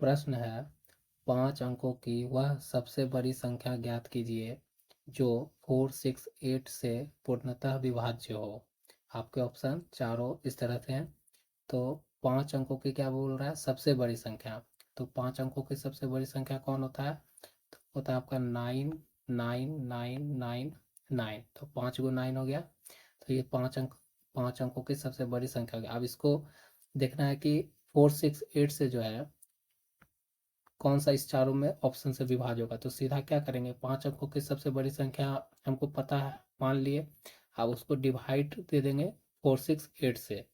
प्रश्न है, 5 अंकों की वह सबसे बड़ी संख्या ज्ञात कीजिए जो 468 से पूर्णतः विभाज्य हो। आपके ऑप्शन चारों इस तरह से हैं। तो 5 अंकों की क्या बोल रहा है, सबसे बड़ी संख्या। तो 5 अंकों की सबसे बड़ी संख्या कौन होता है? तो होता है आपका 99999। तो 5 × 9 हो गया। तो ये 5 अंकों की सबसे बड़ी संख्या हो गया। अब इसको देखना है कि 468 से जो है कौन सा इस चारों में ऑप्शन से विभाज्य होगा। तो सीधा क्या करेंगे, 5 अंकों की सबसे बड़ी संख्या हमको पता है, मान लिए। अब उसको डिवाइड दे देंगे 468 से।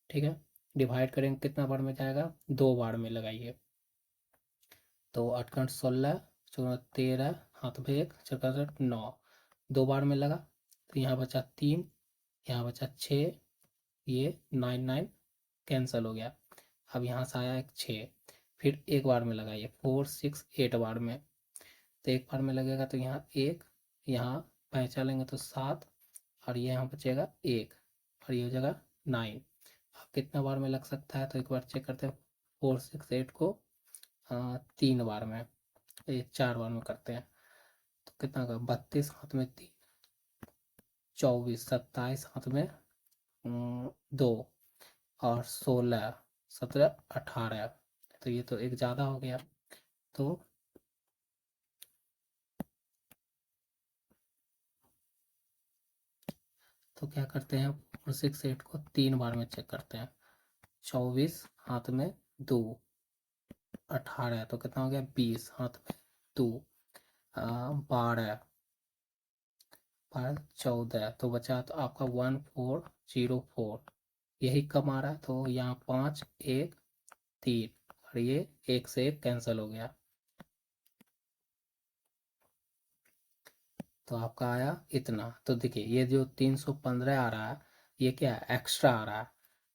ठीक है, डिवाइड करेंगे, कितना बार में जाएगा, 2 बार में लगाइए। तो 8×16, 14, 13, हाथ में 1, 4×9, 2 बार में लगा। तो यहाँ बचा 3, यहाँ बचा 6, ये 9 कैंसिल हो गया। अब यहाँ से आया एक 6, फिर 1 बार में लगाइए, 4 6 8 बार में। तो 1 बार में लगेगा तो यहाँ 1, यहाँ पैंचा लेंगे तो 7, और ये यहाँ बचेगा 1, और ये हो जाएगा 9। अब कितना बार में लग सकता है, तो एक बार चेक करते हैं। 4 6 8 को 3 बार में, ये 4 बार में करते हैं। तो कितना होगा, 32 हाथ में 3, 24, 27 हाथ में 2, और 16, 17, 18। तो ये तो एक ज़्यादा हो गया। तो क्या करते हैं, 4 6 8 को 3 बार में चेक करते हैं। 24 हाथ में 2, 18, तो कितना हो गया, 20 हाथ में 2, 12, 14, तो बचा तो आपका 1404। यही कम आ रहा है, तो यहाँ 5 1 3, और ये 1 से 1 कैंसिल हो गया। तो आपका आया इतना। तो देखिए ये जो 315 आ रहा है, ये क्या है, एक्स्ट्रा आ रहा है,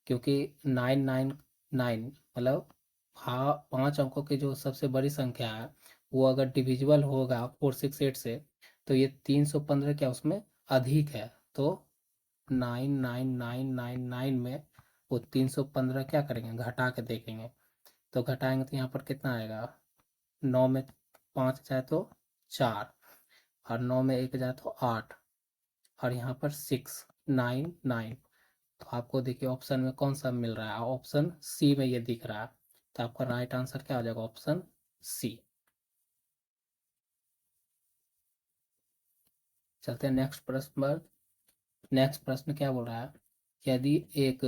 क्योंकि 999 मतलब, हाँ, 5 अंकों की जो सबसे बड़ी संख्या है वो अगर डिविजिबल होगा 4 6 8 से, तो ये 315 क्या उसमें अधिक है। तो 99999 में वो 315 क्या करेंगे, घटा के देखेंगे। तो घटाएंगे तो यहाँ पर कितना आएगा, 9 में 5 जाए तो 4, और 9 में 1 जाए तो 8, और यहाँ पर 699। तो आपको देखिए ऑप्शन में कौन सा मिल रहा है, ऑप्शन सी में ये दिख रहा है। तो आपका राइट आंसर क्या हो जाएगा, ऑप्शन सी। चलते हैं नेक्स्ट प्रश्न पर। नेक्स्ट प्रश्न क्या बोल रहा है, यदि एक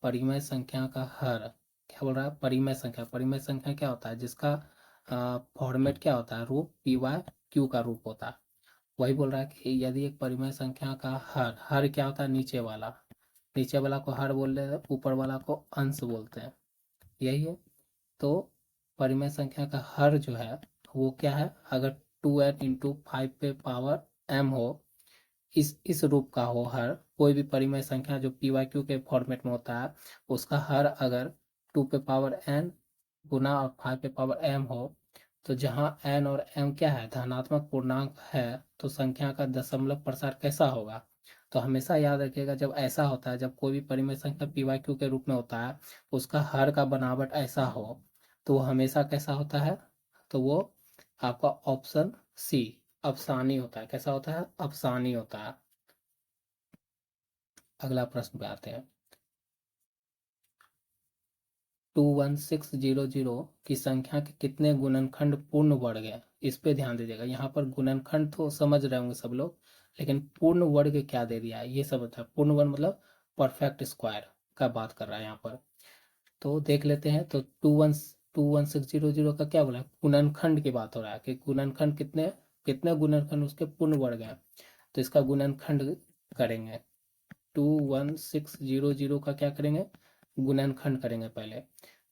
परिमेय संख्या का हर, क्या बोल रहा है, परिमेय संख्या। परिमेय संख्या क्या होता है, जिसका फॉर्मेट क्या होता है, रूप पी वाई क्यू का रूप होता है। वही बोल रहा है कि यदि एक परिमेय संख्या का हर, हर क्या होता है, नीचे वाला, नीचे वाला को हर बोल रहे हैं, ऊपर वाला को अंश बोलते हैं, यही है। तो परिमेय संख्या का हर जो है वो क्या है, अगर 2n × 5 पे पावर m हो, इस रूप का हो हर, कोई भी परिमेय संख्या जो पी वाई क्यू के फॉर्मेट में होता है, उसका हर अगर 2 पे पावर n गुना और 5 पे पावर m हो, तो जहाँ n और m क्या है, धनात्मक पूर्णांक है, तो संख्या का दशमलव प्रसार कैसा होगा। तो हमेशा याद रखिएगा, जब ऐसा होता है, जब कोई भी परिमेय संख्या पी वाई क्यू के रूप में होता है, उसका हर का बनावट ऐसा हो, तो वो हमेशा कैसा होता है, तो वो आपका ऑप्शन सी, अफसानी होता है। कैसा होता है, अफसानी होता है। अगला प्रश्न पे आते हैं। 21600 की संख्या के कितने गुणनखंड पूर्ण वर्ग है, इस पे ध्यान दीजिएगा। यहाँ पर गुणनखंड तो समझ रहे होंगे सब लोग, लेकिन पूर्ण वर्ग क्या दे दिया है ये सब होता है। पूर्ण वर्ग मतलब परफेक्ट स्क्वायर का बात कर रहा है यहाँ पर। तो देख लेते हैं। तो 21600 का क्या बोला है, गुणनखंड की बात हो रहा है कि गुणनखंड कितने, कितने गुणनखंड उसके पूर्ण वर्ग हैं। तो इसका गुणनखंड करेंगे, 21600 का क्या करेंगे, गुणनखंड करेंगे पहले।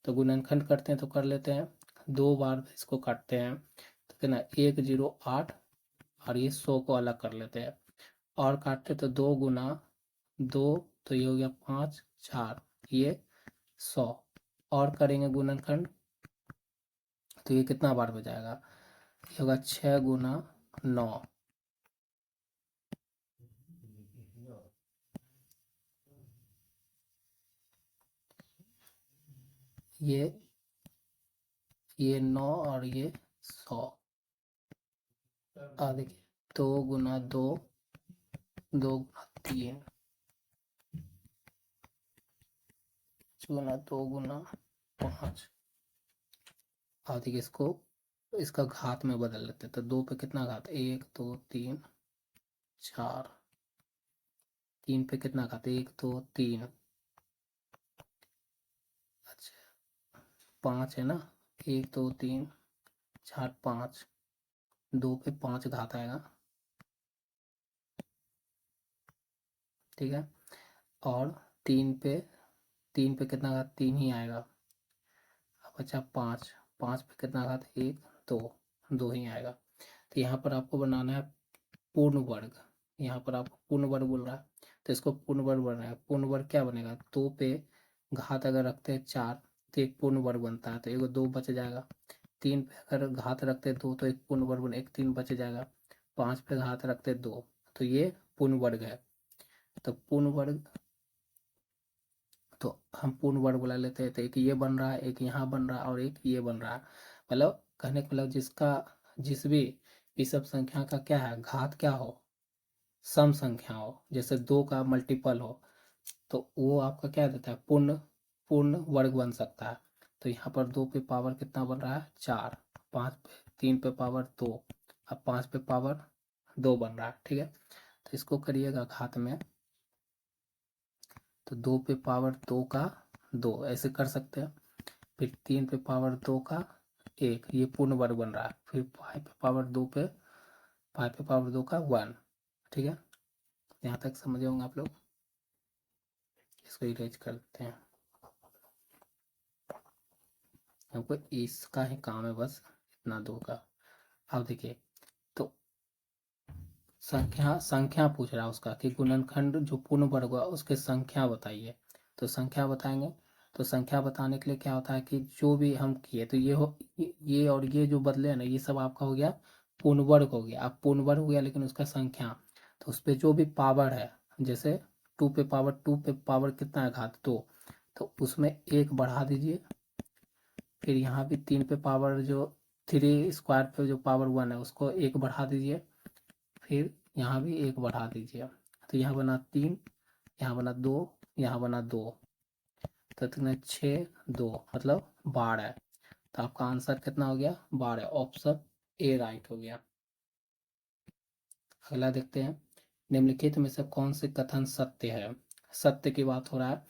तो गुणनखंड करते हैं तो कर लेते हैं, 2 बार इसको काटते हैं, तो कितना, 108, और ये 100 को अलग कर लेते हैं, और काटते तो 2 × 2, तो ये हो गया 5 4, ये 100, और करेंगे गुणनखंड, तो ये कितना बार में जाएगा, ये होगा 6 × 9। ये ये 9 और ये 100। देखिए 2 गुना 2, 2 गुना 3, गुना 2 गुना 5। देखिए इसको इसका घात में बदल लेते हैं। तो 2 पे कितना घात, 1 2 3 4। 3 पे कितना घात, 1 2 3। अच्छा 5 है ना, 1 2 3 4 5। 2 पे 5 घात आएगा, ठीक है। और 3 पे कितना घात, 3 ही आएगा। अब अच्छा 5, 5 पे कितना घात, 1 2, 2 ही आएगा। तो यहाँ पर आपको बनाना है पूर्ण वर्ग। यहाँ पर आपको पूर्ण वर्ग बोल रहा है, तो इसको पूर्ण वर्ग बनना है। पूर्ण वर्ग क्या बनेगा, 2 पे घात अगर रखते हैं 4 तो एक पूर्ण वर्ग बनता है, तो एक 2 बच जाएगा। 3 पे अगर घात रखते 2 तो एक पूर्ण वर्ग बने, एक 3 बच जाएगा। 5 पे घात रखते 2 तो ये पूर्ण वर्ग है। तो पूर्ण वर्ग, तो हम पूर्ण वर्ग बुला लेते हैं। तो एक ये बन रहा है, एक यहाँ बन रहा है और एक ये बन रहा है। मतलब कहने का मतलब जिसका जिस भी विषम संख्या का क्या है, घात क्या हो, सम संख्या हो, जैसे 2 का मल्टीपल हो, तो वो आपका क्या देता है, पूर्ण पूर्ण वर्ग बन सकता है। तो यहाँ पर 2 पे पावर कितना बन रहा है, 4। 5 पे 3 पे पावर 2, अब 5 पे पावर 2 बन रहा है, ठीक है। तो इसको करिएगा घात में, तो 2 पे पावर 2 का 2 ऐसे कर सकते हैं। फिर 3 पे पावर 2 का 1, ये पूर्ण वर्ग बन रहा है। फिर 5 पे पावर 2 पे 5 पे पावर 2 का 1, ठीक है। यहाँ तक समझे होंगे आप लोग। इसको इरेज करते हैं, हमको इसका ही काम है बस, इतना 2 का। अब देखिए, तो संख्या संख्या पूछ रहा है उसका कि गुणनखंड जो पूर्ण वर्ग हुआ उसके संख्या बताइए। तो संख्या बताएंगे, तो संख्या बताने के लिए क्या होता है कि जो भी हम किए, तो ये और ये जो बदले हैं ना, ये सब आपका हो गया पूर्ण वर्ग हो गया। अब पूर्ण वर्ग हो गया लेकिन उसका संख्या, तो उस पर जो भी पावर है, जैसे 2 पे पावर कितना है, घात 2, तो उसमें 1 बढ़ा दीजिए। फिर यहाँ भी 3 पे पावर जो 3 स्क्वायर पे जो पावर 1 है उसको 1 बढ़ा दीजिए। फिर यहाँ भी 1 बढ़ा दीजिए। तो यहाँ बना 3, यहाँ बना 2, यहाँ बना 2, तो कितना 6 2 मतलब 12। तो आपका आंसर कितना हो गया, 12। ऑप्शन ए राइट हो गया। अगला देखते हैं, निम्नलिखित में से कौन से कथन सत्य है। सत्य की बात हो रहा है,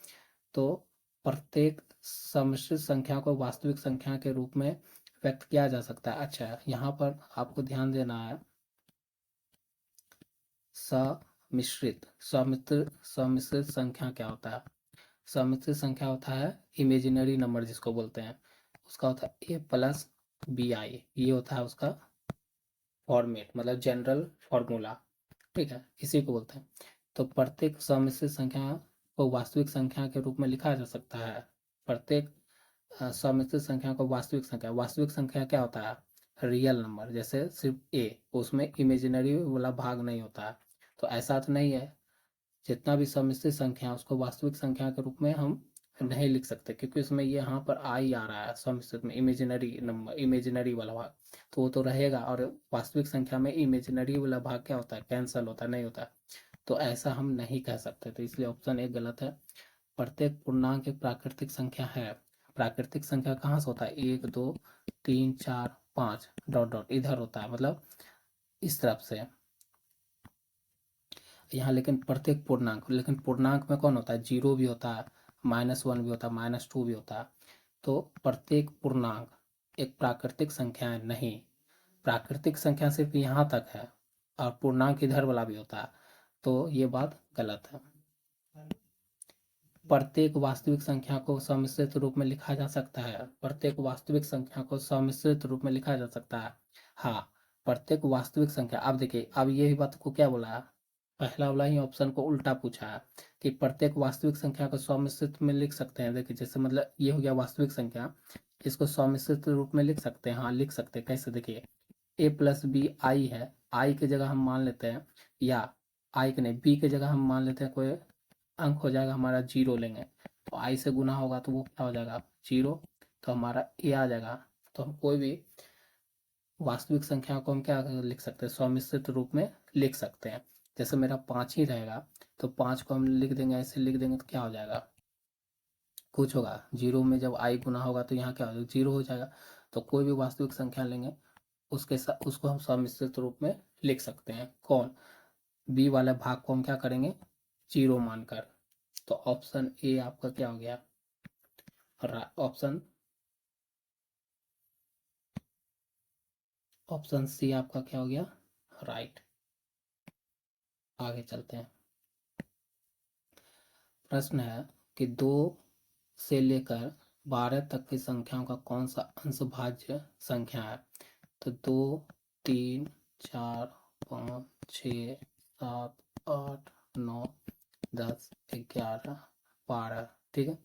तो प्रत्येक सम्मिश्रित संख्या को वास्तविक संख्या के रूप में व्यक्त किया जा सकता है। अच्छा यहाँ पर आपको ध्यान देना है, सम्मिश्रित संख्या क्या होता है। सम्मिश्रित संख्या होता है इमेजिनरी नंबर जिसको बोलते हैं, उसका होता है a प्लस बी आई, ये होता है उसका फॉर्मेट, मतलब जनरल फॉर्मूला, ठीक है, इसी को बोलते हैं। तो प्रत्येक सम्मिश्रित संख्या को वास्तविक संख्या के रूप में लिखा जा सकता है। प्रत्येक सम्मिश्रित संख्या को वास्तविक संख्या क्या होता है, रियल नंबर, जैसे सिर्फ ए, उसमें इमेजिनरी वाला भाग नहीं होता है। तो ऐसा तो नहीं है, जितना भी सम्मिश्रित संख्या उसको वास्तविक संख्या के रूप में हम नहीं लिख सकते, क्योंकि उसमें ये यहाँ पर आई आ रहा है सम्मिश्रित में, इमेजिनरी नंबर, इमेजिनरी वाला भाग, तो वो तो रहेगा। और वास्तविक संख्या में इमेजिनरी वाला भाग क्या होता है, कैंसल होता है, नहीं होता। तो ऐसा हम नहीं कह सकते, तो इसलिए ऑप्शन ए गलत है। प्रत्येक पूर्णांक एक प्राकृतिक संख्या है। प्राकृतिक संख्या कहाँ से होता है, 1 2 3 4 5 डॉट डॉट इधर होता है, मतलब इस तरफ से यहाँ। लेकिन प्रत्येक पूर्णांक, लेकिन पूर्णांक में कौन होता है, 0 भी होता है, -1 भी होता है, -2 भी होता है। तो प्रत्येक पूर्णांक एक प्राकृतिक संख्या है नहीं, प्राकृतिक संख्या सिर्फ यहाँ तक है, और पूर्णांक इधर वाला भी होता है, तो ये बात गलत है। प्रत्येक वास्तविक संख्या को सम्मिश्रित रूप में लिखा जा सकता है। प्रत्येक वास्तविक संख्या को सम्मिश्रित रूप में लिखा जा सकता है, हाँ। प्रत्येक वास्तविक संख्या, अब देखिए, अब यही बात को क्या बोला है, पहला वाला ही ऑप्शन को उल्टा पूछा है कि प्रत्येक वास्तविक संख्या को सम्मिश्रित में लिख सकते हैं। देखिए जैसे मतलब ये हो गया वास्तविक संख्या, इसको सम्मिश्रित रूप में लिख सकते हैं, हाँ लिख सकते हैं। कैसे, देखिए a प्लस बी आई है, आई की जगह हम मान लेते हैं, या आई के नहीं, बी की जगह हम मान लेते हैं कोई अंक हो जाएगा हमारा 0 लेंगे, तो आई से गुना होगा तो वो क्या हो जाएगा 0, तो हमारा ए आ जाएगा। तो हम कोई भी वास्तविक संख्या को हम क्या लिख सकते हैं, सम्मिश्रित रूप में लिख सकते हैं। जैसे मेरा 5 ही रहेगा तो 5 को हम लिख देंगे, ऐसे लिख देंगे तो क्या हो जाएगा, कुछ होगा, जीरो में जब आई गुना होगा तो यहाँ क्या हो जाएगा, जीरो हो जाएगा। तो कोई भी वास्तविक संख्या लेंगे उसके साथ उसको हम सम्मिश्रित रूप में लिख सकते हैं। कौन, बी वाले भाग को हम क्या करेंगे, जीरो मानकर। तो ऑप्शन ए आपका क्या हो गया, ऑप्शन ऑप्शन सी आपका क्या हो गया, राइट। आगे चलते हैं। प्रश्न है कि 2 से लेकर 12 तक की संख्याओं का कौन सा अंश भाज्य संख्या है। तो 2, 3, 4, 5, 6, 7, 8, 9, 10, 11, 12। ठीक है।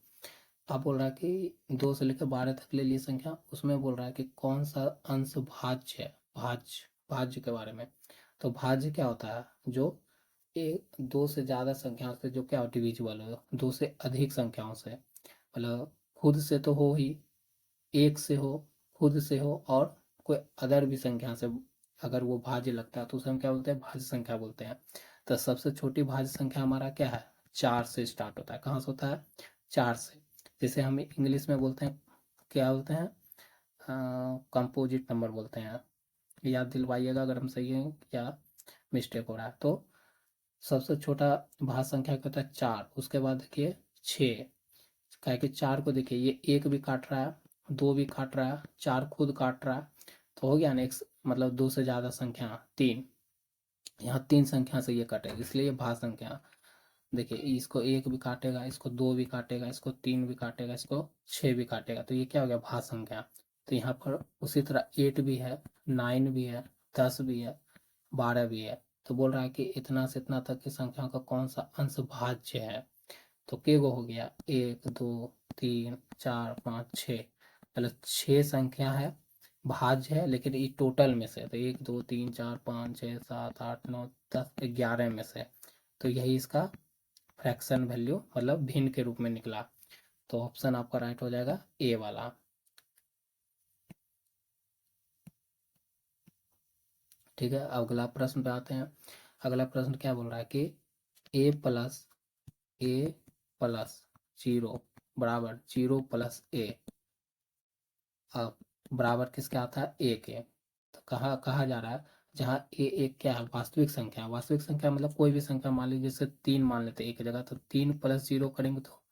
अब बोल रहा है कि 2 से लेकर 12 तक ले ली संख्या, उसमें बोल रहा है कि कौन सा अंश भाज्य है, भाज्य भाज्य के बारे में। तो भाज्य क्या होता है, जो एक 2 से ज़्यादा संख्याओं से जो क्या डिविजिबल हो, 2 से अधिक संख्याओं से, मतलब खुद से तो हो ही, एक से हो, खुद से हो, और कोई अदर भी संख्या से अगर वो भाज्य लगता है तो उसे हम क्या बोलते हैं, भाज्य संख्या बोलते हैं। तो सबसे छोटी भाज्य संख्या हमारा क्या है, 4 से स्टार्ट होता है। कहाँ से होता है, 4 से। जैसे हम इंग्लिश में बोलते हैं, क्या बोलते हैं, कंपोजिट नंबर बोलते हैं। याद दिलवाइएगा अगर हम सही हैं या मिस्टेक हो रहा है। तो सबसे छोटा भाज्य संख्या क्या होता है, 4। उसके बाद देखिए 6, क्या कि 4 को देखिए ये एक भी काट रहा है, 2 भी काट रहा है, 4 खुद काट रहा है, तो हो गया ना एक, मतलब 2 से ज़्यादा संख्या 3, यहाँ 3 संख्या से ये कटेगा, इसलिए ये भाज्य संख्या। देखिए इसको एक भी काटेगा, इसको 2 भी काटेगा, इसको 3 भी काटेगा, इसको 6 भी काटेगा, तो ये क्या हो गया, भाज्य संख्या। तो यहाँ पर उसी तरह 8 भी है, 9 भी है, 10 भी है, 12 भी है। तो बोल रहा है कि इतना से इतना तक की संख्या का कौन सा अंश भाज्य है। तो के गो हो गया, 1, 2, 3, 4, 5, 6, मतलब 6 संख्या है, भाज्य है, लेकिन ये टोटल में से, तो 1, 2, 3, 4, 5, 6, 7, 8, 9, 10, 11 में से। तो यही इसका फ्रैक्शन वैल्यू मतलब भिन्न के रूप में निकला। तो ऑप्शन आपका राइट हो जाएगा ए वाला। ठीक है, अगला प्रश्न पे आते हैं। अगला प्रश्न क्या बोल रहा है कि ए प्लस 0 बराबर 0 प्लस ए, अब बराबर किसके आता है, ए के। तो कहा जा रहा है, जहाँ ए एक क्या है, वास्तविक संख्या। वास्तविक संख्या मतलब कोई भी संख्या, मान लीजिए जैसे 3 मान लेते हैं एक जगह, तो 3 प्लस 0 करेंगे तो,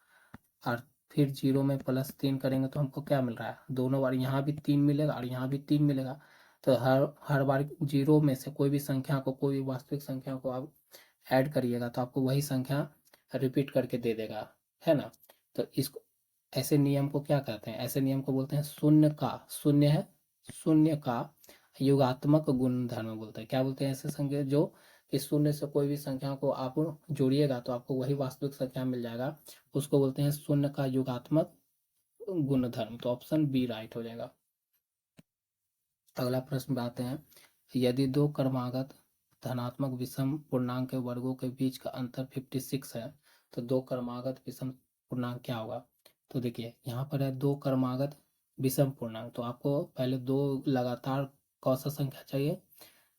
और फिर 0 में प्लस 3 करेंगे तो हमको क्या मिल रहा है, दोनों बार यहाँ भी 3 मिलेगा और यहाँ भी 3 मिलेगा। तो हर हर बार 0 में से कोई भी संख्या को, कोई भी वास्तविक संख्या को आप ऐड करिएगा तो आपको वही संख्या रिपीट करके दे देगा, है ना। तो इसको, ऐसे नियम को क्या कहते हैं, ऐसे नियम को बोलते हैं शून्य का, शून्य है, शून्य का योगात्मक गुणधर्म बोलते हैं। क्या बोलते हैं, ऐसे संख्या जो इस शून्य से कोई भी संख्या को आप जोड़िएगा तो आपको वही वास्तविक संख्या मिल जाएगा, उसको बोलते हैं शून्य का योगात्मक गुणधर्म। तो ऑप्शन बी राइट हो जाएगा। अगला प्रश्न पे आते हैं। यदि दो क्रमागत धनात्मक विषम पूर्णांक के वर्गों के बीच का अंतर 56 है तो दो क्रमागत विषम पूर्णांक क्या होगा। तो देखिए यहाँ पर है दो क्रमागत विषम पूर्णांक, तो आपको पहले दो लगातार कौन सा संख्या चाहिए,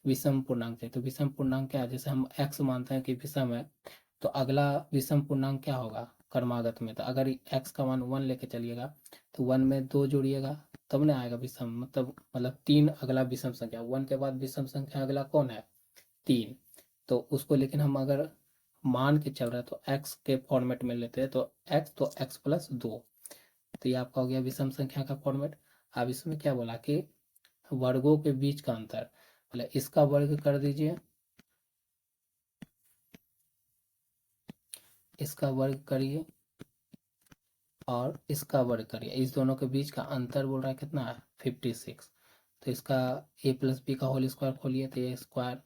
विषम पूर्णांक चाहिए। तो विषम पूर्णांक क्या है, जैसे हम x मानते हैं कि विषम है, तो अगला विषम पूर्णांक क्या होगा क्रमागत में। तो अगर x का मान 1 लेके चलिएगा तो 1 में 2 जोड़िएगा तब ना आएगा विषम, मतलब 3 अगला विषम संख्या, 1 के बाद विषम संख्या अगला कौन है, 3। तो उसको लेकिन हम अगर मान के चल रहे हैं तो x के फॉर्मेट में लेते हैं, तो x प्लस 2, तो ये आपका हो गया विषम संख्या का फॉर्मेट। अब इसमें क्या बोला कि वर्गों के बीच का अंतर, मतलब इसका वर्ग कर दीजिए, इसका वर्ग करिए और इसका वर्ग करिए, इस दोनों के बीच का अंतर बोल रहा है कितना है, 56। तो इसका a प्लस बी का होल स्क्वायर खोलिए तो A square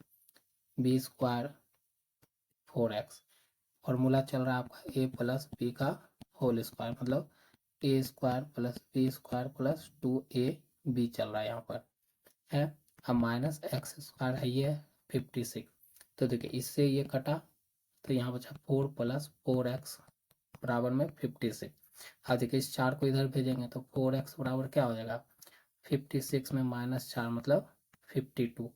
B square 4x, formula चल रहा है आपका a प्लस बी का होल स्क्वायर, मतलब A square plus B square plus 2ab चल रहा है यहाँ पर है। अब माइनस एक्स स्क्वायर है ये 56। तो देखिए इससे ये कटा तो यहाँ बचा 4 प्लस 4x बराबर में 56। अब देखिए इस 4 को इधर भेजेंगे तो 4x बराबर क्या हो जाएगा, 56 में -4 मतलब 52।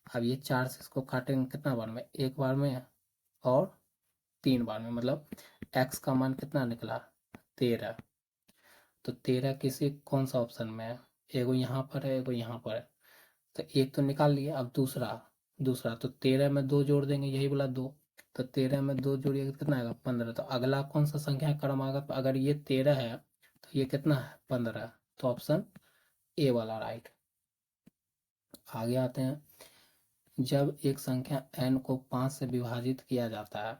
अब ये 4 से इसको काटेंगे कितना बार में, एक बार में और 3 बार में, मतलब x का मान कितना निकला 13। तो 13 किसी कौन सा ऑप्शन में है, एगो यहाँ पर है एगो यहाँ पर है, तो एक तो निकाल लिए। अब दूसरा दूसरा तो 13 में 2 जोड़ देंगे, यही बोला 2, तो 13 में 2 जोड़िएगा तो कितना आएगा 15। तो अगला कौन सा संख्या क्रम आएगा, तो अगर ये 13 है तो ये कितना है 15, तो ऑप्शन ए वाला राइट। आगे आते हैं, जब एक संख्या n को 5 से विभाजित किया जाता है,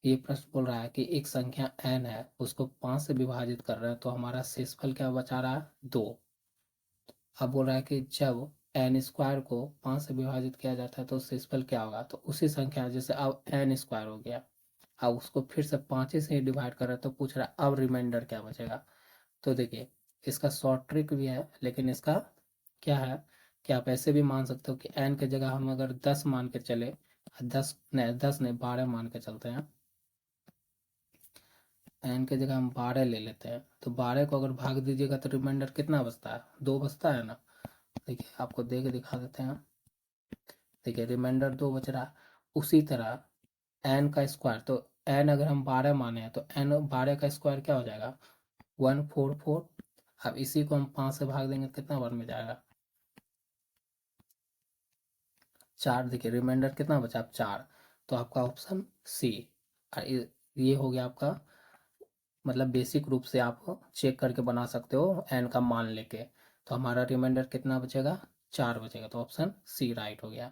ये प्रश्न बोल रहा है कि एक संख्या n है उसको 5 से विभाजित कर रहे हैं, तो हमारा शेषफल क्या बचा रहा है 2। अब बोल रहा है कि जब एन स्क्वायर को 5 से विभाजित किया जाता है तो शेषफल क्या होगा, तो उसी संख्या जैसे अब एन स्क्वायर हो गया, अब उसको फिर से 5 से ही डिवाइड कर रहे हैं, तो पूछ रहा है अब रिमाइंडर क्या बचेगा। तो देखिए इसका शॉर्ट ट्रिक भी है, लेकिन इसका क्या है कि आप ऐसे भी मान सकते हो कि एन के जगह हम अगर 10 मान के चले, 10 नहीं 12 मान के चलते हैं, एन के जगह हम 12 ले लेते हैं, तो 12 को अगर भाग दीजिएगा तो रिमाइंडर कितना बचता है 2 बचता है ना। देखिए आपको दे के दिखा देते हैं, देखिए रिमाइंडर 2 बच रहा। उसी तरह एन का स्क्वायर, तो एन अगर हम 12 माने हैं तो एन 12 का स्क्वायर क्या हो जाएगा 144। अब इसी को हम 5 से भाग देंगे कितना बार में जाएगा 4। देखिए रिमाइंडर कितना बचा अब 4, तो आपका ऑप्शन सी। ये हो गया आपका, मतलब बेसिक रूप से आप चेक करके बना सकते हो एन का मान लेके। तो हमारा रिमाइंडर कितना बचेगा 4 बचेगा, तो ऑप्शन सी राइट हो गया।